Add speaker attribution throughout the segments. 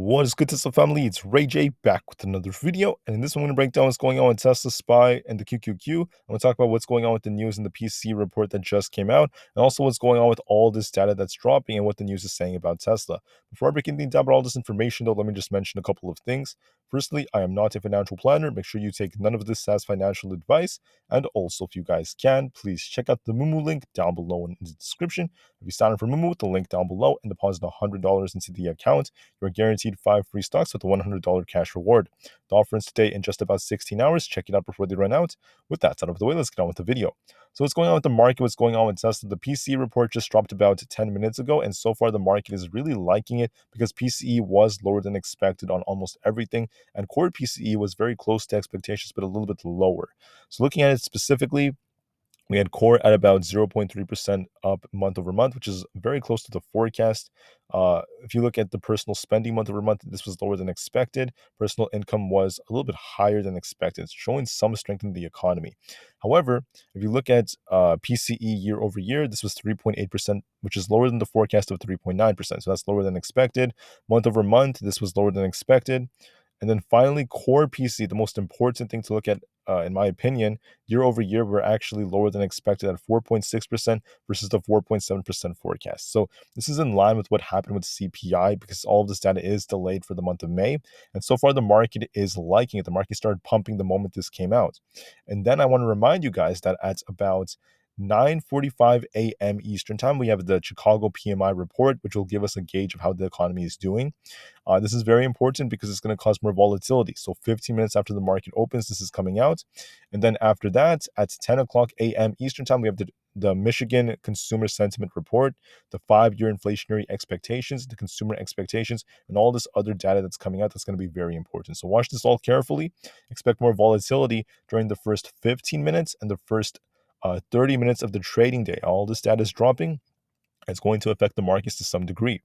Speaker 1: What is good, Tesla family? It's Ray J back with another video, and in this one, I'm going to break down what's going on with Tesla Spy and the QQQ. I'm going to talk about what's going on with the news and the PC report that just came out, and also what's going on with all this data that's dropping and what the news is saying about Tesla. Before I break anything down about all this information, though, let me just mention a couple of things. Firstly, I am not a financial planner. Make sure you take none of this as financial advice. And also, if you guys can, please check out the Moomoo link down below in the description. If you sign up for Moomoo with the link down below and deposit $100 into the account, you're guaranteed 5 free stocks with a $100 cash reward. The offer ends today in just about 16 hours. Check it out before they run out. With that out of the way, let's get on with the video. So what's going on with the market? What's going on with Tesla? The PCE report just dropped about 10 minutes ago, and so far the market is really liking it because PCE was lower than expected on almost everything, and core PCE was very close to expectations, but a little bit lower. So looking at it specifically, we had core at about 0.3% up month over month, which is very close to the forecast. If you look at the personal spending month over month, this was lower than expected. Personal income was a little bit higher than expected, it's showing some strength in the economy. However, if you look at PCE year over year, this was 3.8%, which is lower than the forecast of 3.9%. So that's lower than expected. Month over month, this was lower than expected. And then finally, core PC, the most important thing to look at, in my opinion, year over year, we're actually lower than expected at 4.6% versus the 4.7% forecast. So this is in line with what happened with CPI because all of this data is delayed for the month of May. And so far, the market is liking it. The market started pumping the moment this came out. And then I want to remind you guys that at about 9:45 a.m. Eastern time, we have the Chicago PMI report, which will give us a gauge of how the economy is doing. This is very important because it's going to cause more volatility. So 15 minutes after the market opens, this is coming out. And then after that, at 10 o'clock a.m. Eastern time, we have the Michigan Consumer Sentiment Report, the 5-year inflationary expectations, the consumer expectations, and all this other data that's coming out that's going to be very important. So watch this all carefully. Expect more volatility during the first 15 minutes and the first 30 minutes of the trading day. All this data is dropping. It's going to affect the markets to some degree.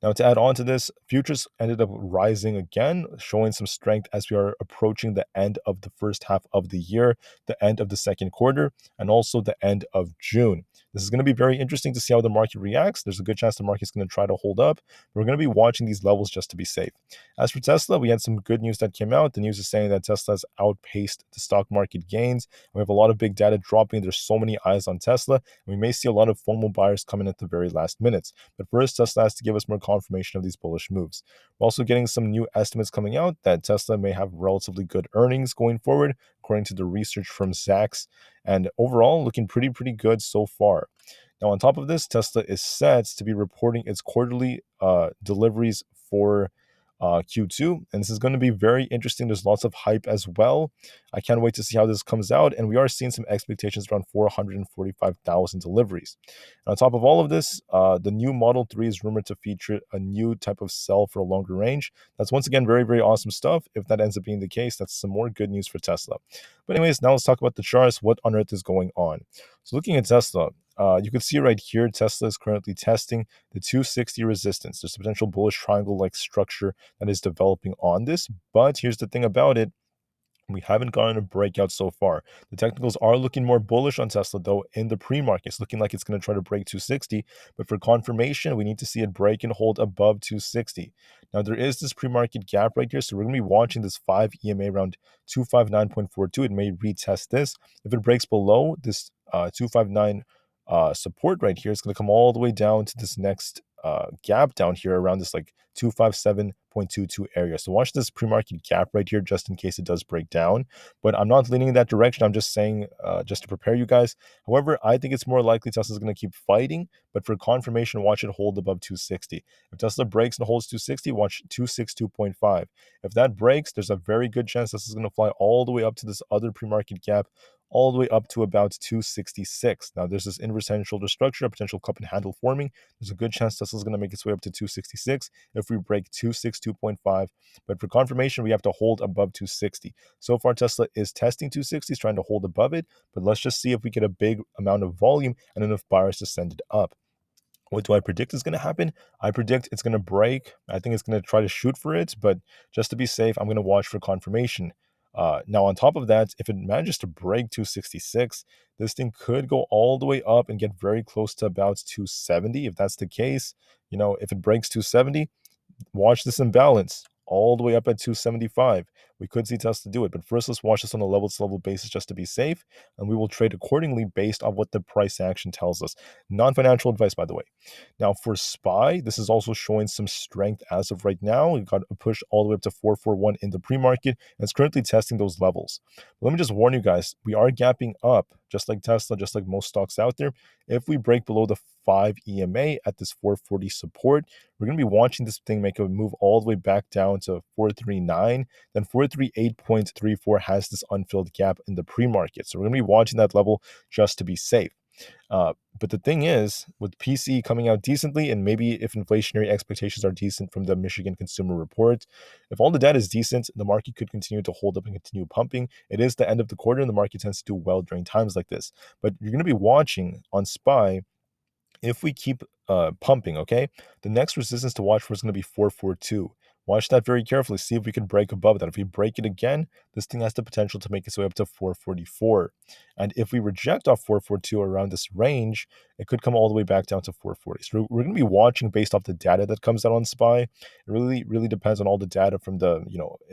Speaker 1: Now, to add on to this, futures ended up rising again, showing some strength as we are approaching the end of the first half of the year, the end of the second quarter, and also the end of June. This is going to be very interesting to see how the market reacts. There's a good chance the market's going to try to hold up. We're going to be watching these levels just to be safe. As for Tesla, we had some good news that came out. The news is saying that Tesla has outpaced the stock market gains. We have a lot of big data dropping. There's so many eyes on Tesla. We may see a lot of FOMO buyers coming at the very last minutes. But first, Tesla has to give us more confirmation of these bullish moves. We're also getting some new estimates coming out that Tesla may have relatively good earnings going forward, according to the research from Zacks, and overall looking pretty good so far. Now, on top of this, Tesla is set to be reporting its quarterly deliveries for Q2, and this is going to be very interesting. There's lots of hype as well. I can't wait to see how this comes out, and we are seeing some expectations around 445,000 deliveries. And on top of all of this, the new Model 3 is rumored to feature a new type of cell for a longer range. That's once again very awesome stuff. If that ends up being the case, that's some more good news for Tesla. But anyways, now let's talk about the charts. What on earth is going on? So looking at Tesla, you can see right here, Tesla is currently testing the 260 resistance. There's a potential bullish triangle-like structure that is developing on this. But here's the thing about it. We haven't gotten a breakout so far. The technicals are looking more bullish on Tesla, though, in the pre-market. It's looking like it's going to try to break 260. But for confirmation, we need to see it break and hold above 260. Now, there is this pre-market gap right here. So we're going to be watching this 5 EMA around 259.42. It may retest this. If it breaks below this 259 support right here, it's going to come all the way down to this next gap down here around this like 257.22 area. So watch this pre-market gap right here just in case it does break down. But I'm not leaning in that direction. I'm just saying just to prepare you guys. However, I think it's more likely Tesla's going to keep fighting. But for confirmation, watch it hold above 260. If Tesla breaks and holds 260, watch 262.5. If that breaks, there's a very good chance Tesla's going to fly all the way up to this other pre-market gap, all the way up to about 266. Now, there's this inverse head and shoulder structure, a potential cup and handle forming. There's a good chance Tesla's going to make its way up to 266 if we break 262.5. But for confirmation, we have to hold above 260. So far, Tesla is testing 260, trying to hold above it. But let's just see if we get a big amount of volume and enough buyers to send it up. What do I predict is going to happen? I predict it's going to break. I think it's going to try to shoot for it, but just to be safe, I'm going to watch for confirmation. Now, on top of that, if it manages to break 266, this thing could go all the way up and get very close to about 270. If that's the case, if it breaks 270, watch this imbalance all the way up at 275. We could see Tesla do it, but first let's watch this on a level-to-level basis just to be safe, and we will trade accordingly based on what the price action tells us. Non-financial advice, by the way. Now for SPY, this is also showing some strength as of right now. We got a push all the way up to 441 in the pre-market, and it's currently testing those levels. But let me just warn you guys, we are gapping up, just like Tesla, just like most stocks out there. If we break below the 5 EMA at this 440 support, we're going to be watching this thing make a move all the way back down to 439. Then 438.34 has this unfilled gap in the pre-market. So we're going to be watching that level just to be safe. But the thing is, with PC coming out decently, and maybe if inflationary expectations are decent from the Michigan Consumer Report, if all the data is decent, the market could continue to hold up and continue pumping. It is the end of the quarter, and the market tends to do well during times like this. But you're going to be watching on SPY. If we keep pumping, okay, the next resistance to watch for is going to be 442. Watch that very carefully. See if we can break above that. If we break it again, this thing has the potential to make its way up to 444. And if we reject off 442 around this range, it could come all the way back down to 440. So we're going to be watching based off the data that comes out on SPY. It really depends on all the data from the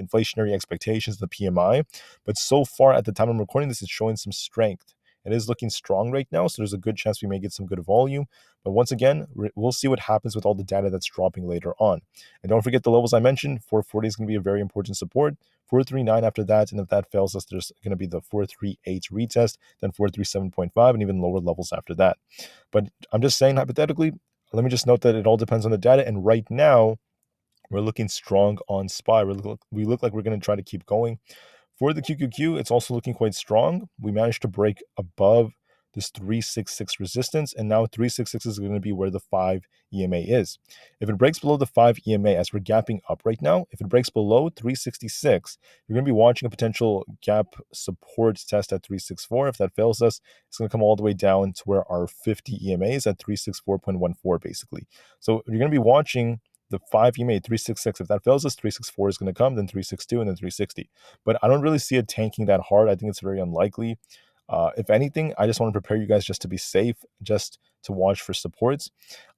Speaker 1: inflationary expectations, the PMI. But so far, at the time I'm recording this, it's showing some strength. It is looking strong right now, so there's a good chance we may get some good volume. But once again, we'll see what happens with all the data that's dropping later on. And don't forget the levels I mentioned. 440 is going to be a very important support. 439 after that, and if that fails us, there's going to be the 438 retest, then 437.5, and even lower levels after that. But I'm just saying hypothetically, let me just note that it all depends on the data. And right now, we're looking strong on SPY. We look like we're going to try to keep going. For the QQQ, it's also looking quite strong. We managed to break above this 366 resistance, and now 366 is going to be where the 5 EMA is. If it breaks below the 5 EMA, as we're gapping up right now, if it breaks below 366, you're going to be watching a potential gap support test at 364. If that fails us, it's going to come all the way down to where our 50 EMA is at 364.14, basically. So you're going to be watching the 5 EMA 366. If that fails us, 364 is going to come, then 362, and then 360. But I don't really see it tanking that hard. I think it's very unlikely. If anything, I just want to prepare you guys just to be safe, just to watch for supports.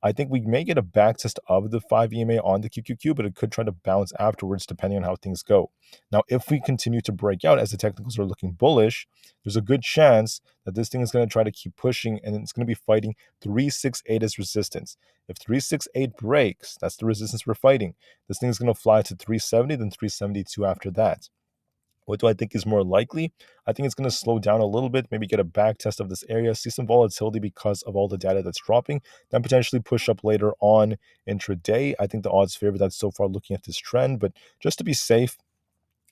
Speaker 1: I think we may get a backtest of the 5 EMA on the QQQ, but it could try to bounce afterwards depending on how things go. Now, if we continue to break out as the technicals are looking bullish, there's a good chance that this thing is going to try to keep pushing, and it's going to be fighting 368 as resistance. If 368 breaks, that's the resistance we're fighting. This thing is going to fly to 370, then 372 after that. What do I think is more likely? I think it's going to slow down a little bit, maybe get a back test of this area, see some volatility because of all the data that's dropping, then potentially push up later on intraday. I think the odds favor that so far looking at this trend, but just to be safe,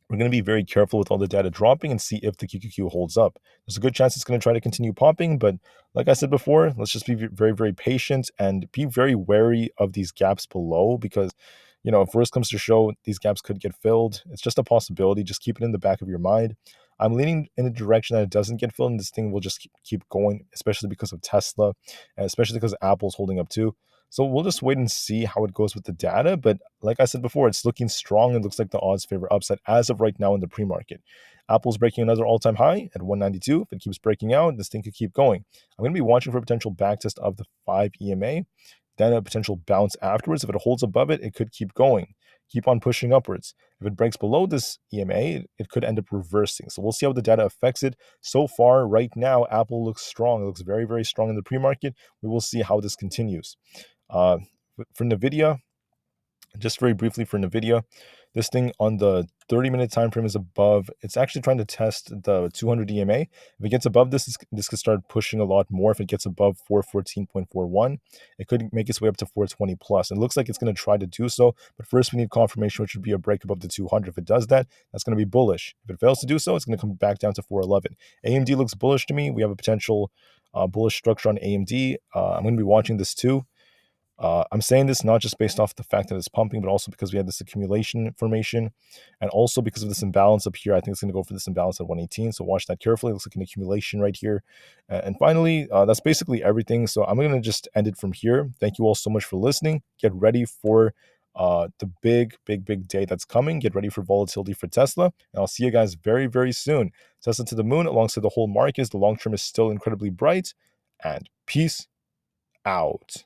Speaker 1: we're going to be very careful with all the data dropping and see if the QQQ holds up. There's a good chance it's going to try to continue popping, but like I said before, let's just be very patient and be very wary of these gaps below because, if worse comes to show, these gaps could get filled. It's just a possibility. Just keep it in the back of your mind. I'm leaning in the direction that it doesn't get filled, and this thing will just keep going, especially because of Tesla, and especially because Apple's holding up too. So we'll just wait and see how it goes with the data. But like I said before, it's looking strong and looks like the odds favor upside as of right now in the pre-market. Apple's breaking another all-time high at 192. If it keeps breaking out, this thing could keep going. I'm going to be watching for a potential backtest of the 5 EMA, then a potential bounce afterwards. If it holds above it, it could keep going, keep on pushing upwards. If it breaks below this EMA, it could end up reversing. So we'll see how the data affects it. So far, right now, Apple looks strong. It looks very strong in the pre-market. We will see how this continues. For NVIDIA, just very briefly for NVIDIA, this thing on the 30-minute time frame is above. It's actually trying to test the 200 EMA. If it gets above this could start pushing a lot more. If it gets above 414.41, it could make its way up to 420 plus. It looks like it's going to try to do so, but first we need confirmation, which would be a break above the 200. If it does that, that's going to be bullish. If it fails to do so, it's going to come back down to 411. AMD looks bullish to me. We have a potential bullish structure on AMD. I'm going to be watching this too. I'm saying this not just based off the fact that it's pumping, but also because we had this accumulation formation, and also because of this imbalance up here. I think it's going to go for this imbalance at 118, so watch that carefully. It looks like an accumulation right here. And finally, that's basically everything. So I'm going to just end it from here. Thank you all so much for listening. Get ready for the big day that's coming. Get ready for volatility for Tesla, and I'll see you guys very soon. Tesla to the moon alongside the whole market. The long term is still incredibly bright, and peace out.